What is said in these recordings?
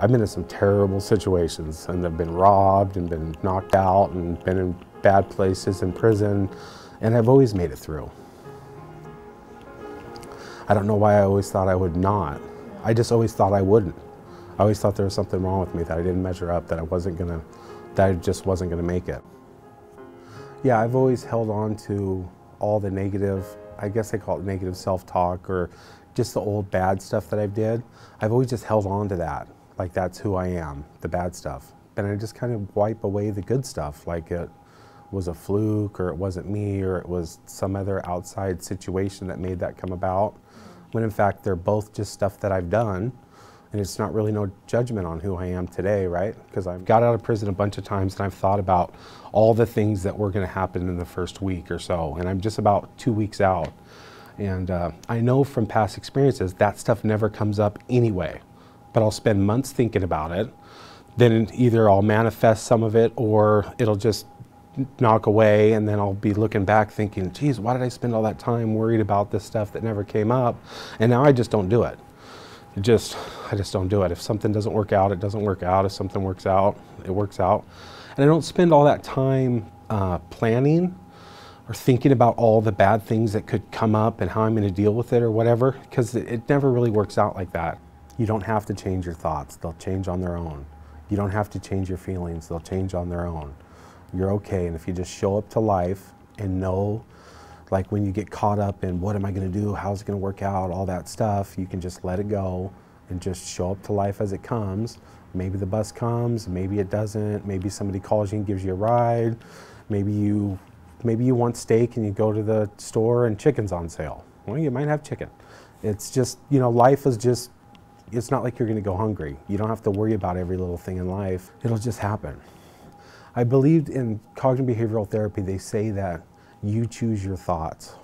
I've been in some terrible situations, and I've been robbed and been knocked out and been in bad places in prison, and I've always made it through. I don't know why I always thought I would not. I just always thought I wouldn't. I always thought there was something wrong with me, that I didn't measure up, that I just wasn't gonna make it. Yeah, I've always held on to all the negative, I guess I call it negative self-talk, or just the old bad stuff that I've did. I've always just held on to that, like that's who I am, the bad stuff. And I just kind of wipe away the good stuff, like it was a fluke, or it wasn't me, or it was some other outside situation that made that come about. When in fact, they're both just stuff that I've done, and it's not really no judgment on who I am today, right? Because I've got out of prison a bunch of times, and I've thought about all the things that were gonna happen in the first week or so, and I'm just about 2 weeks out. And I know from past experiences that stuff never comes up anyway, but I'll spend months thinking about it. Then either I'll manifest some of it, or it'll just knock away, and then I'll be looking back thinking, geez, why did I spend all that time worried about this stuff that never came up? And now I just don't do it. I just don't do it. If something doesn't work out, it doesn't work out. If something works out, it works out. And I don't spend all that time planning or thinking about all the bad things that could come up and how I'm going to deal with it or whatever, because it never really works out like that. You don't have to change your thoughts. They'll change on their own. You don't have to change your feelings. They'll change on their own. You're okay. And if you just show up to life and know, like when you get caught up in what am I going to do, how's it going to work out, all that stuff, you can just let it go and just show up to life as it comes. Maybe the bus comes, maybe it doesn't, maybe somebody calls you and gives you a ride, maybe you want steak and you go to the store and chicken's on sale. Well, you might have chicken. It's just, you know, life is just, it's not like you're going to go hungry. You don't have to worry about every little thing in life. It'll just happen. I believed in cognitive behavioral therapy. They say that you choose your thoughts.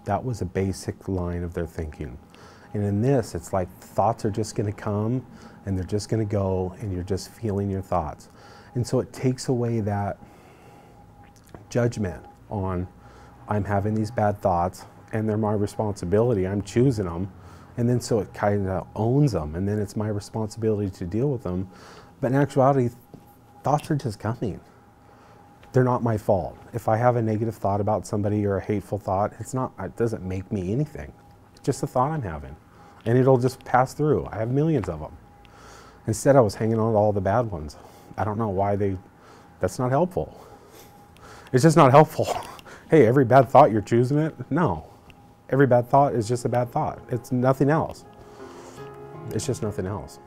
That was a basic line of their thinking. And in this, it's like thoughts are just going to come and they're just going to go, and you're just feeling your thoughts. And so it takes away that judgment on, I'm having these bad thoughts and they're my responsibility, I'm choosing them. And then so it kind of owns them, and then it's my responsibility to deal with them. But in actuality, thoughts are just coming. They're not my fault. If I have a negative thought about somebody or a hateful thought, it doesn't make me anything. It's just a thought I'm having. And it'll just pass through. I have millions of them. Instead, I was hanging on to all the bad ones. I don't know why that's not helpful. It's just not helpful. Hey, every bad thought, you're choosing it? No. Every bad thought is just a bad thought. It's nothing else. It's just nothing else.